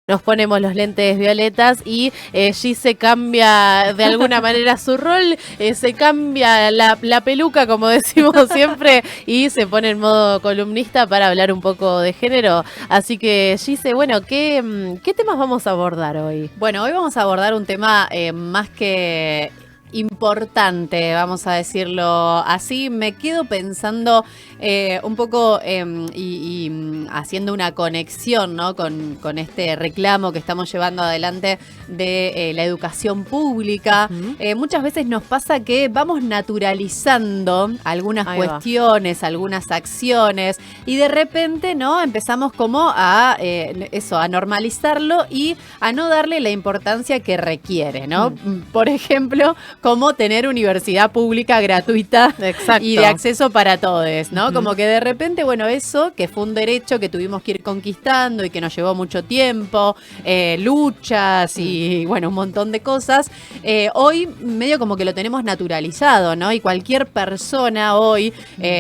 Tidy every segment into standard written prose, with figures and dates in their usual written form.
nos ponemos los lentes violetas y Gise cambia de alguna manera su rol, se cambia la peluca, como decimos siempre, y se pone en modo columnista para hablar un poco de género. Así que, Gise, bueno, ¿qué temas vamos a abordar hoy? Bueno, hoy vamos a abordar un tema más que importante, vamos a decirlo así. Me quedo pensando un poco y haciendo una conexión, ¿no? con este reclamo que estamos llevando adelante de la educación pública. Muchas veces nos pasa que vamos naturalizando algunas cuestiones, algunas acciones, y de repente, ¿no? Empezamos como a normalizarlo y a no darle la importancia que requiere, ¿no? Por ejemplo, como tener universidad pública gratuita. Exacto. Y de acceso para todos, ¿no? Como que de repente, bueno, eso que fue un derecho que tuvimos que ir conquistando y que nos llevó mucho tiempo, luchas y, bueno, un montón de cosas, hoy medio como que lo tenemos naturalizado, ¿no? Y cualquier persona hoy,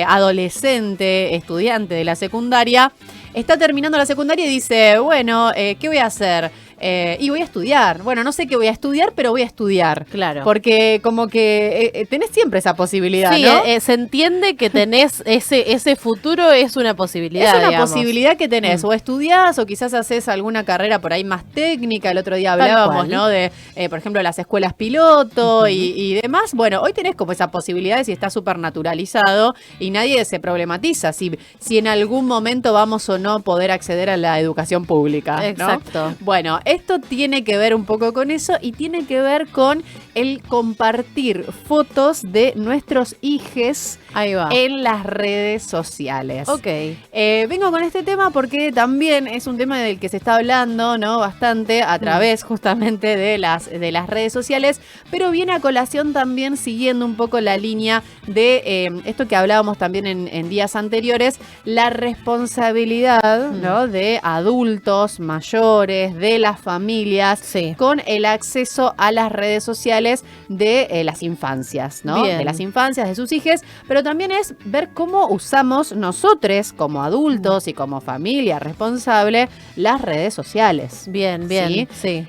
adolescente, estudiante de la secundaria, está terminando la secundaria y dice, bueno, ¿qué voy a hacer? Y voy a estudiar. Bueno, no sé qué voy a estudiar, pero voy a estudiar. Claro. Porque como que tenés siempre esa posibilidad, sí, ¿no? Se entiende que tenés ese futuro, es una posibilidad, Es una digamos. posibilidad que tenés. O estudiás o quizás haces alguna carrera por ahí más técnica. El otro día hablábamos, ¿no? De, por ejemplo, las escuelas piloto y demás. Bueno, hoy tenés como esa posibilidad y está súper naturalizado y nadie se problematiza si en algún momento vamos o no poder acceder a la educación pública, ¿no? Exacto. Bueno, esto tiene que ver un poco con eso y tiene que ver con el compartir fotos de nuestros hijes en las redes sociales. Ok. Vengo con este tema porque también es un tema del que se está hablando, ¿no? Bastante a través justamente de las redes sociales, pero viene a colación también siguiendo un poco la línea de esto que hablábamos también en días anteriores, la responsabilidad, ¿no? De adultos mayores, de las familias, con el acceso a las redes sociales de las infancias, ¿no? Bien. De las infancias, de sus hijos, pero también es ver cómo usamos nosotros como adultos y como familia responsable las redes sociales. Bien, sí.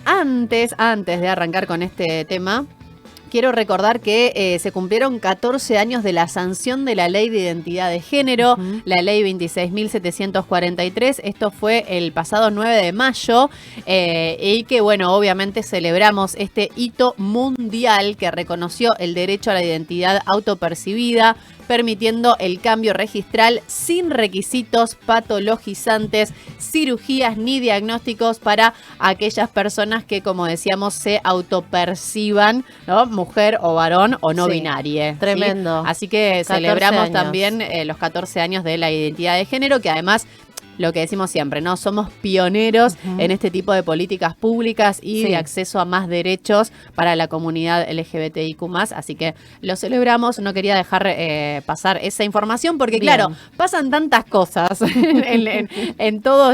Antes de arrancar con este tema, quiero recordar que se cumplieron 14 años de la sanción de la Ley de Identidad de Género, la Ley 26.743. Esto fue el pasado 9 de mayo y que, bueno, obviamente celebramos este hito mundial que reconoció el derecho a la identidad autopercibida, permitiendo el cambio registral sin requisitos patologizantes, cirugías ni diagnósticos para aquellas personas que, como decíamos, se autoperciban, ¿no? Mujer o varón o no binaria. Tremendo. ¿Sí? Así que celebramos también los 14 años de la identidad de género, que además, lo que decimos siempre, ¿no? Somos pioneros en este tipo de políticas públicas y de acceso a más derechos para la comunidad LGBTIQ+, así que lo celebramos. No quería dejar pasar esa información porque, claro, pasan tantas cosas en todo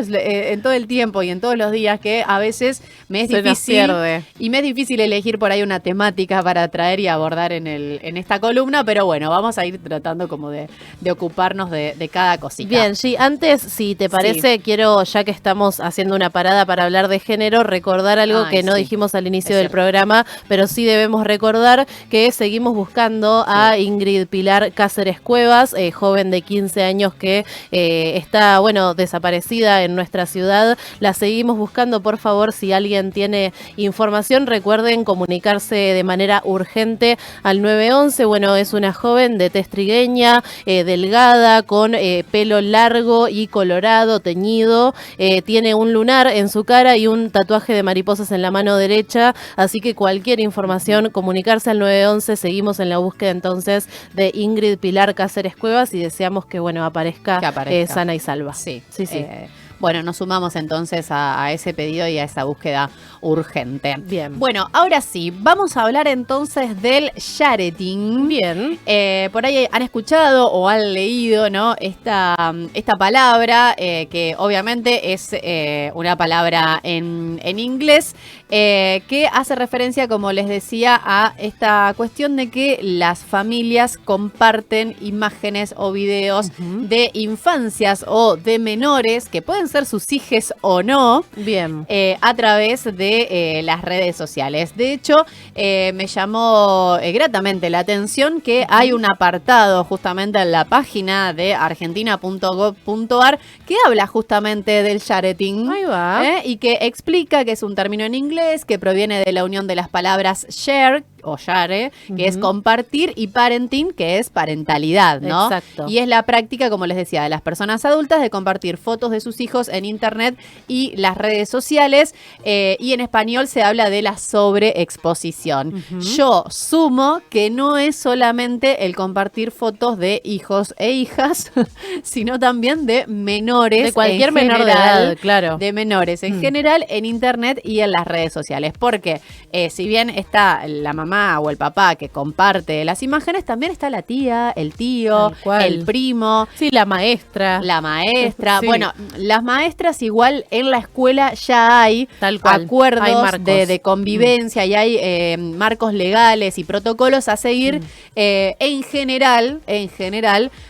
el tiempo y en todos los días que a veces me es difícil y me es difícil elegir por ahí una temática para traer y abordar en esta columna, pero bueno, vamos a ir tratando como de ocuparnos de cada cosita. Bien, sí, antes, si te parece, quiero, ya que estamos haciendo una parada para hablar de género, recordar algo que no dijimos al inicio del programa, pero sí debemos recordar que seguimos buscando a Ingrid Pilar Cáceres Cuevas, joven de 15 años que está, bueno, desaparecida en nuestra ciudad. La seguimos buscando, por favor, si alguien tiene información, recuerden comunicarse de manera urgente al 911. Bueno, es una joven de tez trigueña, delgada, con pelo largo y colorado, teñido, tiene un lunar en su cara y un tatuaje de mariposas en la mano derecha, así que cualquier información, comunicarse al 911. Seguimos en la búsqueda entonces de Ingrid Pilar Cáceres Cuevas y deseamos que, bueno, aparezca. Sana y salva. Sí. Bueno, nos sumamos entonces a ese pedido y a esa búsqueda urgente. Bien. Bueno, ahora sí, vamos a hablar entonces del shareting. Bien. Por ahí han escuchado o han leído, ¿no? Esta palabra, que obviamente es una palabra en inglés, que hace referencia, como les decía, a esta cuestión de que las familias comparten imágenes o videos de infancias o de menores que pueden ser sus hijes o no. Bien. A través de las redes sociales. De hecho, me llamó gratamente la atención que hay un apartado justamente en la página de argentina.gov.ar que habla justamente del shareting. Ahí va. Y que explica que es un término en inglés que proviene de la unión de las palabras share o share, que es compartir, y parenting, que es parentalidad, ¿no? Exacto. Y es la práctica, como les decía, de las personas adultas de compartir fotos de sus hijos en internet y las redes sociales, y en español se habla de la sobreexposición. Yo sumo que no es solamente el compartir fotos de hijos e hijas, sino también de menores. De cualquier menor de edad, claro. De menores en general en internet y en las redes sociales. Porque si bien está la mamá o el papá que comparte las imágenes, también está la tía, el tío, el primo. Sí, la maestra. La maestra. Sí. Bueno, las maestras igual en la escuela ya hay acuerdos de convivencia y hay marcos legales y protocolos a seguir. En general,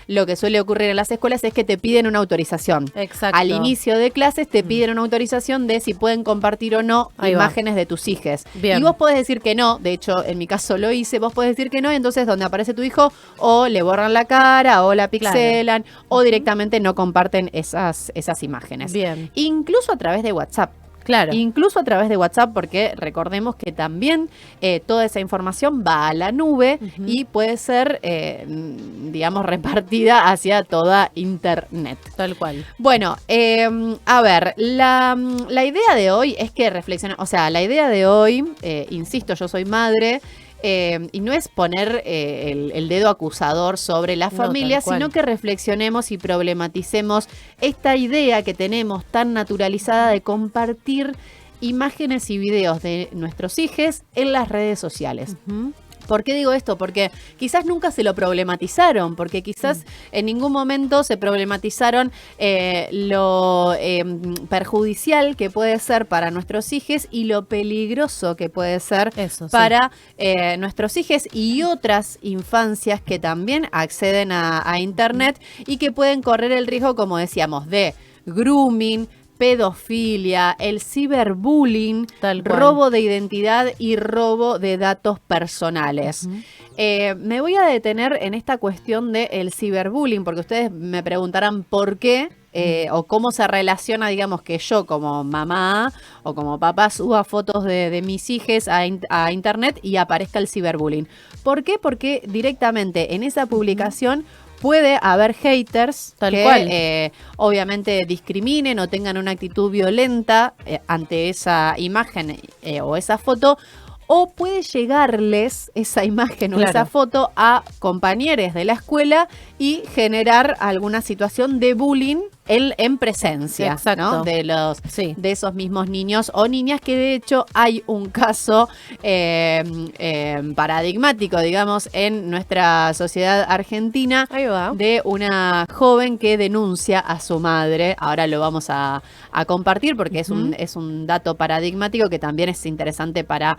lo que suele ocurrir en las escuelas es que te piden una autorización. Exacto. Al inicio de clases te piden una autorización de si pueden compartir o no imágenes de tus hijos. Bien. Y vos podés decir que no. De hecho, en mi caso lo hice. Vos podés decir que no, y entonces donde aparece tu hijo o le borran la cara o la pixelan o directamente no comparten esas imágenes. Bien. Incluso a través de WhatsApp. Claro. Incluso a través de WhatsApp, porque recordemos que también toda esa información va a la nube y puede ser, digamos, repartida hacia toda Internet. Tal cual. Bueno, a ver, la idea de hoy es que reflexionemos, o sea, la idea de hoy, insisto, yo soy madre, y no es poner el dedo acusador sobre la familia, sino que reflexionemos y problematicemos esta idea que tenemos tan naturalizada de compartir imágenes y videos de nuestros hijos en las redes sociales. ¿Por qué digo esto? Porque quizás nunca se lo problematizaron, porque quizás en ningún momento se problematizaron lo perjudicial que puede ser para nuestros hijos y lo peligroso que puede ser para nuestros hijos y otras infancias que también acceden a Internet y que pueden correr el riesgo, como decíamos, de grooming, pedofilia, el ciberbullying, robo de identidad y robo de datos personales. Me voy a detener en esta cuestión del ciberbullying, porque ustedes me preguntarán por qué o cómo se relaciona, digamos, que yo como mamá o como papá suba fotos de mis hijos a internet y aparezca el ciberbullying. ¿Por qué? Porque directamente en esa publicación puede haber haters que obviamente discriminen o tengan una actitud violenta ante esa imagen o esa foto, o puede llegarles esa imagen o esa foto a compañeros de la escuela y generar alguna situación de bullying en presencia, ¿no? de esos mismos niños o niñas, que de hecho hay un caso paradigmático, digamos, en nuestra sociedad argentina de una joven que denuncia a su madre. Ahora lo vamos a compartir porque es un dato paradigmático que también es interesante para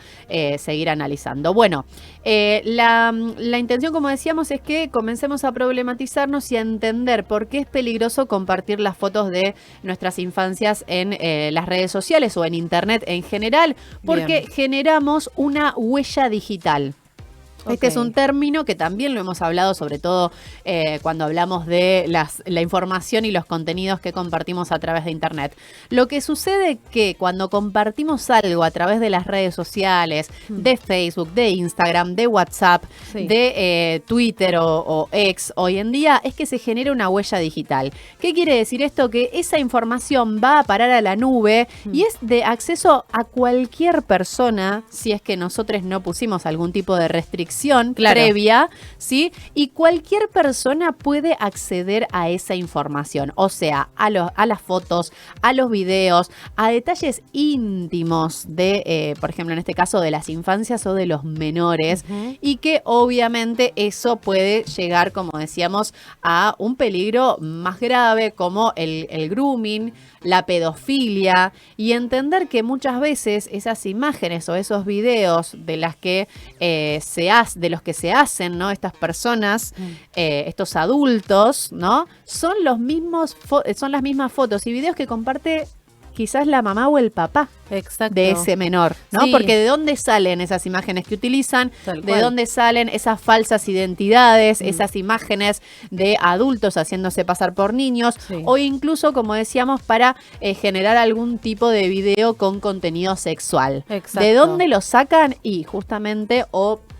seguir analizando. Bueno, la intención, como decíamos, es que comencemos a problematizarnos y a entender por qué es peligroso compartir las fotos de nuestras infancias en las redes sociales o en internet en general, porque generamos una huella digital. Este es un término que también lo hemos hablado, sobre todo cuando hablamos de la información y los contenidos que compartimos a través de Internet. Lo que sucede que cuando compartimos algo a través de las redes sociales, de Facebook, de Instagram, de WhatsApp, de Twitter o X hoy en día, es que se genera una huella digital. ¿Qué quiere decir esto? Que esa información va a parar a la nube y es de acceso a cualquier persona, si es que nosotros no pusimos algún tipo de restricción previa, ¿sí? Y cualquier persona puede acceder a esa información, o sea, a las fotos, a los videos, a detalles íntimos de, por ejemplo, en este caso, de las infancias o de los menores, y que obviamente eso puede llegar, como decíamos, a un peligro más grave como el grooming, la pedofilia, y entender que muchas veces esas imágenes o esos videos de las que se de los que se hacen, ¿no? Estas personas, estos adultos, ¿no? Son las mismas fotos y videos que comparte quizás la mamá o el papá. Exacto. De ese menor, ¿no? Sí. Porque ¿de dónde salen esas imágenes que utilizan? ¿De dónde salen esas falsas identidades, esas imágenes de adultos haciéndose pasar por niños? Sí. O incluso, como decíamos, para generar algún tipo de video con contenido sexual. Exacto. ¿De dónde lo sacan? Y justamente,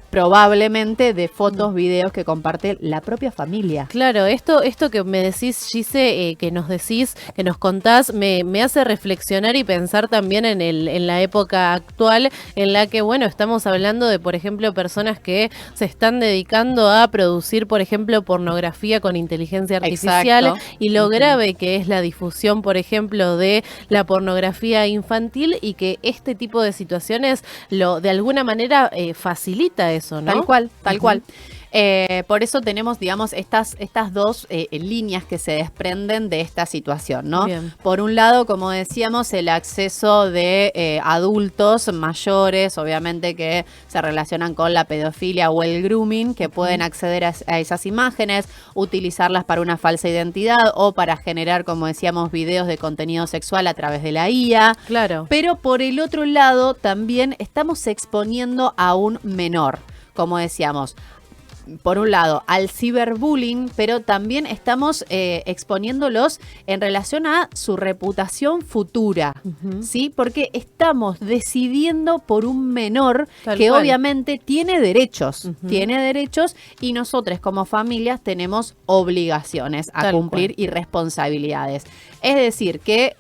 probablemente de fotos, videos que comparte la propia familia. Claro, esto que me decís, Gise, que nos contás, me hace reflexionar y pensar también en la época actual, en la que, bueno, estamos hablando de, por ejemplo, personas que se están dedicando a producir, por ejemplo, pornografía con inteligencia artificial. Exacto. Y lo grave que es la difusión, por ejemplo, de la pornografía infantil, y que este tipo de situaciones de alguna manera facilita eso, ¿no? Tal cual. Por eso tenemos, digamos, estas dos líneas que se desprenden de esta situación, ¿no? Bien. Por un lado, como decíamos, el acceso de adultos mayores, obviamente que se relacionan con la pedofilia o el grooming, que pueden acceder a esas imágenes, utilizarlas para una falsa identidad o para generar, como decíamos, videos de contenido sexual a través de la IA. Claro. Pero por el otro lado, también estamos exponiendo a un menor, como decíamos, por un lado, al ciberbullying, pero también estamos exponiéndolos en relación a su reputación futura, ¿sí? Porque estamos decidiendo por un menor que obviamente tiene derechos, y nosotros como familias tenemos obligaciones a cumplir y responsabilidades. Es decir, que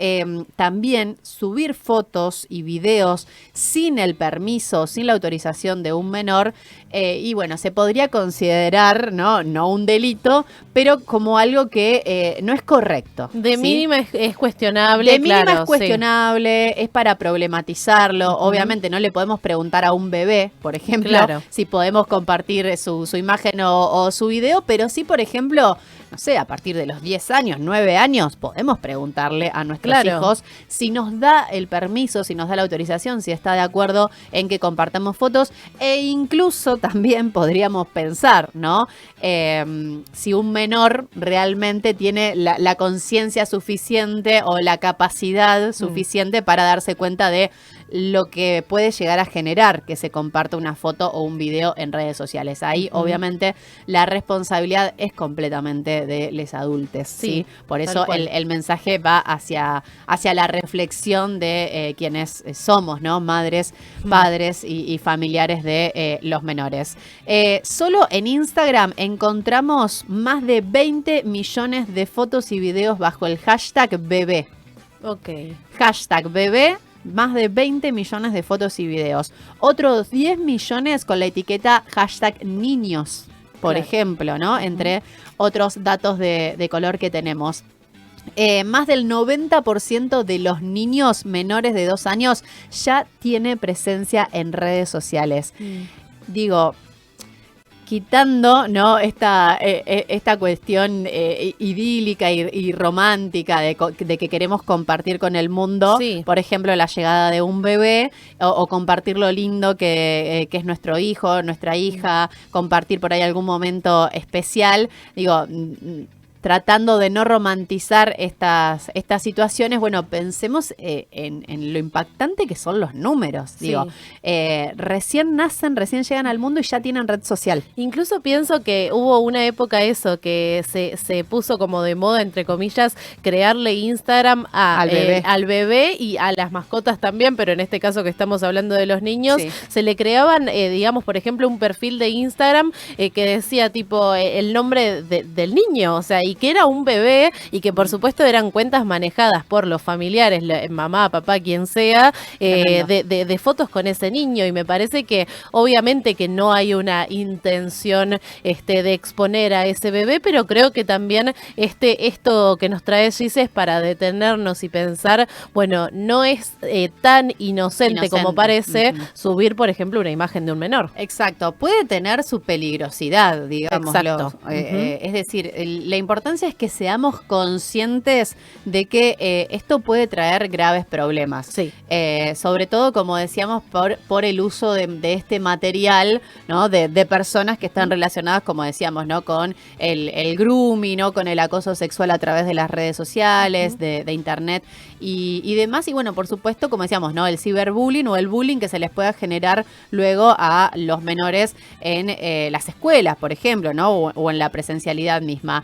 también subir fotos y videos sin el permiso, sin la autorización de un menor, y bueno, se podría considerar, no un delito, pero como algo que no es correcto. De mínima es cuestionable. De mínima es cuestionable, es para problematizarlo. Obviamente no le podemos preguntar a un bebé, por ejemplo, si podemos compartir su imagen o su video, pero sí, por ejemplo, no sé, a partir de los 10 años, 9 años, podemos preguntarle a nuestros hijos si nos da el permiso, si nos da la autorización, si está de acuerdo en que compartamos fotos, e incluso también podríamos pensar, ¿no? Si un menor realmente tiene la conciencia suficiente o la capacidad suficiente para darse cuenta de lo que puede llegar a generar que se comparta una foto o un video en redes sociales. Ahí, obviamente, la responsabilidad es completamente de los adultos, ¿sí? Por eso el mensaje va hacia la reflexión de quienes somos, ¿no? Madres, padres y familiares de los menores. Solo en Instagram encontramos más de 20 millones de fotos y videos bajo el hashtag bebé. Hashtag bebé. Más de 20 millones de fotos y videos. Otros 10 millones con la etiqueta hashtag niños, por ejemplo, ¿no? Entre otros datos de color que tenemos. Más del 90% de los niños menores de 2 años ya tiene presencia en redes sociales. Digo, quitando, ¿no? esta cuestión idílica y romántica de que queremos compartir con el mundo, por ejemplo, la llegada de un bebé o compartir lo lindo que es nuestro hijo, nuestra hija, compartir por ahí algún momento especial, digo, tratando de no romantizar estas situaciones, bueno, pensemos en lo impactante que son los números. Digo, recién llegan al mundo y ya tienen red social. Incluso pienso que hubo una época que se puso como de moda, entre comillas, crearle Instagram al bebé y a las mascotas también, pero en este caso que estamos hablando de los niños, se le creaban, digamos, por ejemplo, un perfil de Instagram que decía tipo el nombre del niño, o sea, y que era un bebé y que por supuesto eran cuentas manejadas por los familiares, mamá, papá, quien sea, de fotos con ese niño, y me parece que obviamente que no hay una intención de exponer a ese bebé, pero creo que también esto que nos trae Gise es para detenernos y pensar, bueno, no es tan inocente como parece subir, por ejemplo, una imagen de un menor. Exacto, puede tener su peligrosidad, digámoslo. Es decir, la importancia importancia es que seamos conscientes de que esto puede traer graves problemas. Sí. Sobre todo, como decíamos, por el uso de este material, ¿no? De personas que están relacionadas, como decíamos, ¿no? Con el grooming, ¿no? Con el acoso sexual a través de las redes sociales, de internet y demás. Y bueno, por supuesto, como decíamos, ¿no? El ciberbullying o el bullying que se les pueda generar luego a los menores en las escuelas, por ejemplo, ¿no? O en la presencialidad misma.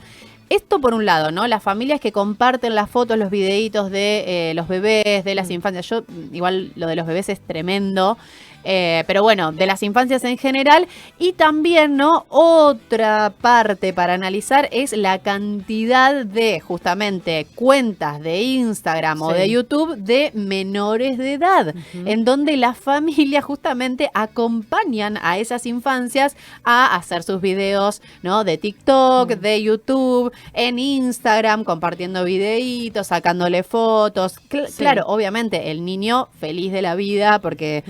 Esto por un lado, ¿no? Las familias que comparten las fotos, los videitos de los bebés, de las infancias. Yo, igual lo de los bebés es tremendo. Pero bueno, de las infancias en general. Y también, ¿no? Otra parte para analizar es la cantidad de, justamente, cuentas de Instagram o de YouTube de menores de edad, en donde las familias justamente acompañan a esas infancias a hacer sus videos, ¿no? De TikTok, de YouTube, en Instagram, compartiendo videitos, sacándole fotos. Claro, obviamente, el niño feliz de la vida porque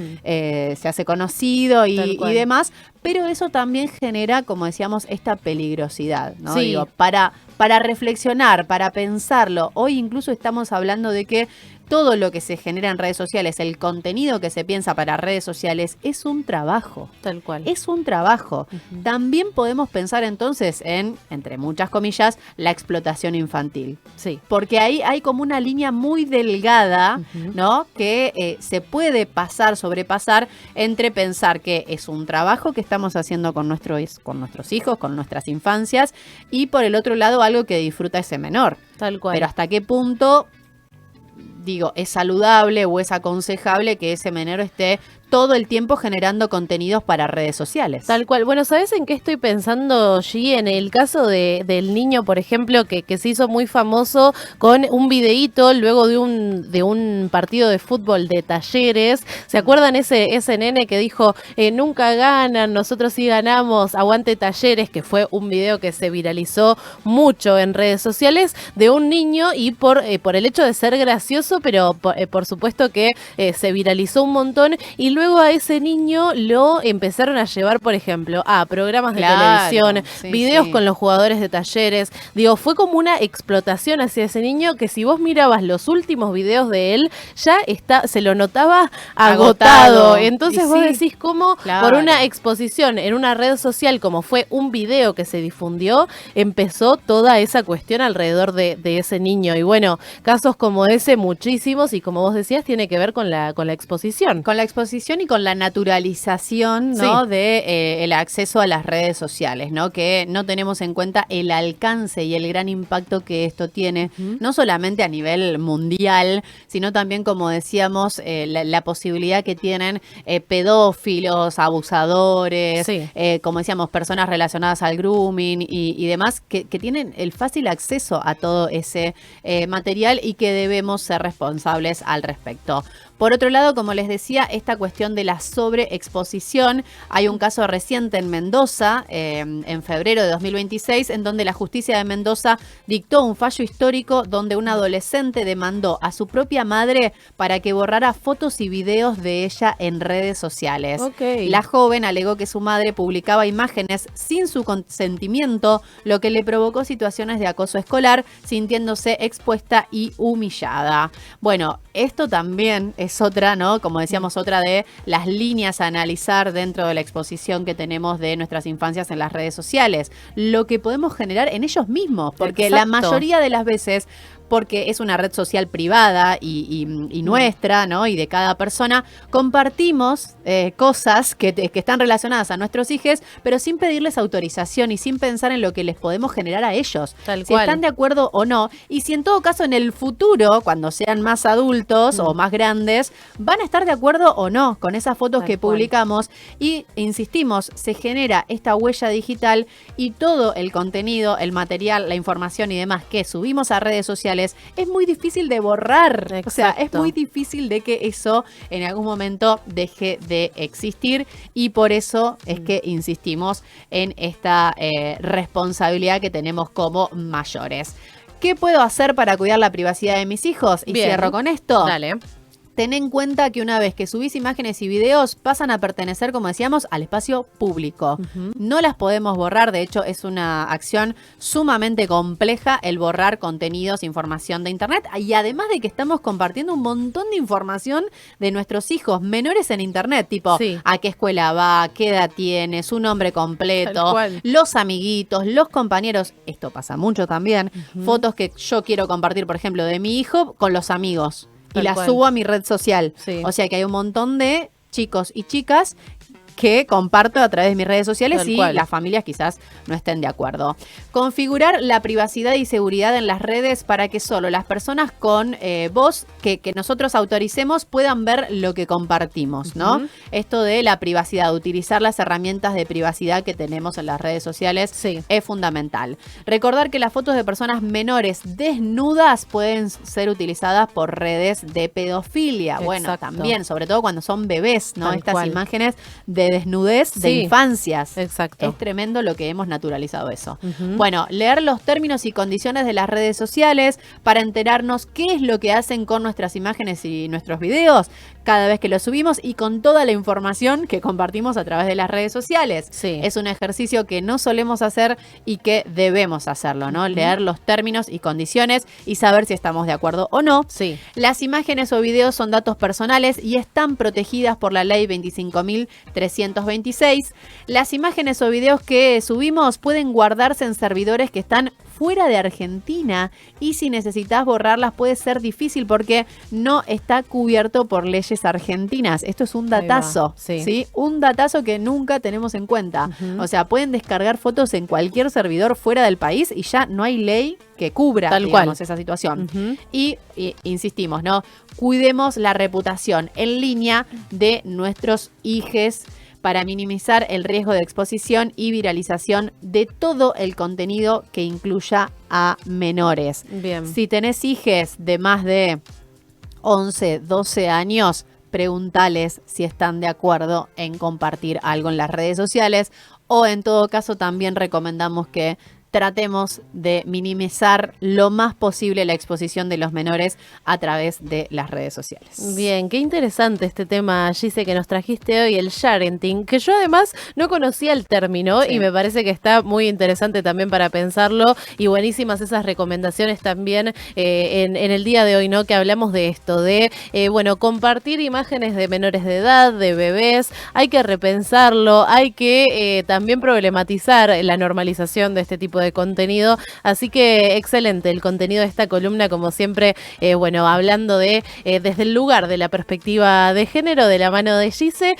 se hace conocido y demás, pero eso también genera, como decíamos, esta peligrosidad, ¿no? Sí. Digo, para reflexionar, para pensarlo. Hoy incluso estamos hablando de que todo lo que se genera en redes sociales, el contenido que se piensa para redes sociales, es un trabajo. Tal cual. Es un trabajo. También podemos pensar entonces en, entre muchas comillas, la explotación infantil. Sí. Porque ahí hay como una línea muy delgada, ¿no? Que se puede sobrepasar entre pensar que es un trabajo que estamos haciendo con nuestros hijos, con nuestras infancias, y por el otro lado algo que disfruta ese menor. Tal cual. Pero hasta qué punto, digo, es saludable o es aconsejable que ese menor esté todo el tiempo generando contenidos para redes sociales. Tal cual. Bueno, ¿sabes en qué estoy pensando, G? En el caso del niño, por ejemplo, que se hizo muy famoso con un videíto luego de un partido de fútbol de Talleres. ¿Se acuerdan ese nene que dijo, nunca ganan, nosotros sí ganamos, aguante Talleres? Que fue un video que se viralizó mucho en redes sociales de un niño y por el hecho de ser gracioso, pero por supuesto que se viralizó un montón y luego a ese niño lo empezaron a llevar, por ejemplo, a programas de televisión, videos con los jugadores de Talleres. Digo, fue como una explotación hacia ese niño que si vos mirabas los últimos videos de él, ya se lo notaba agotado. Entonces vos decís cómo por una exposición en una red social como fue un video que se difundió, empezó toda esa cuestión alrededor de ese niño. Y bueno, casos como ese muchísimos y como vos decías, tiene que ver con la exposición. Con la exposición y con la naturalización, ¿no? De el acceso a las redes sociales, ¿no? Que no tenemos en cuenta el alcance y el gran impacto que esto tiene, no solamente a nivel mundial, sino también, como decíamos, la posibilidad que tienen pedófilos, abusadores, como decíamos, personas relacionadas al grooming y demás, que tienen el fácil acceso a todo ese material y que debemos ser responsables al respecto. Por otro lado, como les decía, esta cuestión de la sobreexposición, hay un caso reciente en Mendoza, en febrero de 2026, en donde la justicia de Mendoza dictó un fallo histórico donde un adolescente demandó a su propia madre para que borrara fotos y videos de ella en redes sociales. La joven alegó que su madre publicaba imágenes sin su consentimiento, lo que le provocó situaciones de acoso escolar, sintiéndose expuesta y humillada. Bueno, esto también es otra, ¿no? Como decíamos, otra de las líneas a analizar dentro de la exposición que tenemos de nuestras infancias en las redes sociales. Lo que podemos generar en ellos mismos, porque la mayoría de las veces, porque es una red social privada y nuestra, ¿no? Y de cada persona, compartimos cosas que están relacionadas a nuestros hijos, pero sin pedirles autorización y sin pensar en lo que les podemos generar a ellos. Si están de acuerdo o no, y si en todo caso en el futuro, cuando sean más adultos o más grandes, van a estar de acuerdo o no con esas fotos que publicamos. Y insistimos, se genera esta huella digital y todo el contenido, el material, la información y demás que subimos a redes sociales es muy difícil de borrar. O sea, es muy difícil de que eso en algún momento deje de existir y por eso es que insistimos en esta responsabilidad que tenemos como mayores. ¿Qué puedo hacer para cuidar la privacidad de mis hijos? Y cierro con esto. Dale. Ten en cuenta que una vez que subís imágenes y videos pasan a pertenecer, como decíamos, al espacio público. No las podemos borrar, de hecho es una acción sumamente compleja el borrar contenidos, información de internet, y además de que estamos compartiendo un montón de información de nuestros hijos menores en internet, tipo a qué escuela va, qué edad tiene, su nombre completo, los amiguitos, los compañeros, esto pasa mucho también, fotos que yo quiero compartir, por ejemplo, de mi hijo con los amigos. Y la subo a mi red social. O sea que hay un montón de chicos y chicas que comparto a través de mis redes sociales y las familias quizás no estén de acuerdo. Configurar la privacidad y seguridad en las redes para que solo las personas con voz que nosotros autoricemos puedan ver lo que compartimos, ¿no? Esto de la privacidad, utilizar las herramientas de privacidad que tenemos en las redes sociales es fundamental. Recordar que las fotos de personas menores desnudas pueden ser utilizadas por redes de pedofilia. Bueno, también, sobre todo cuando son bebés, ¿no? Estas imágenes de desnudez de infancias. Exacto. Es tremendo lo que hemos naturalizado eso. Bueno, leer los términos y condiciones de las redes sociales para enterarnos qué es lo que hacen con nuestras imágenes y nuestros videos cada vez que los subimos y con toda la información que compartimos a través de las redes sociales. Es un ejercicio que no solemos hacer y que debemos hacerlo, ¿no? Leer los términos y condiciones y saber si estamos de acuerdo o no. Las imágenes o videos son datos personales y están protegidas por la ley 25.326. Las imágenes o videos que subimos pueden guardarse en servidores que están fuera de Argentina y si necesitas borrarlas puede ser difícil porque no está cubierto por leyes argentinas. Esto es un datazo, ¿sí? Un datazo que nunca tenemos en cuenta. O sea, pueden descargar fotos en cualquier servidor fuera del país y ya no hay ley que cubra, digamos, esa situación. Y insistimos, ¿no? Cuidemos la reputación en línea de nuestros hijes para minimizar el riesgo de exposición y viralización de todo el contenido que incluya a menores. Si tenés hijes de más de 11, 12 años, preguntales si están de acuerdo en compartir algo en las redes sociales o en todo caso también recomendamos que tratemos de minimizar lo más posible la exposición de los menores a través de las redes sociales. Bien, qué interesante este tema, Gise, que nos trajiste hoy, el sharenting, que yo además no conocía el término y me parece que está muy interesante también para pensarlo y buenísimas esas recomendaciones también en el día de hoy, ¿no? Que hablamos de esto, de, bueno, compartir imágenes de menores de edad, de bebés, hay que repensarlo, hay que también problematizar la normalización de este tipo de contenido, así que excelente el contenido de esta columna, como siempre, bueno, hablando de desde el lugar de la perspectiva de género, de la mano de Gise.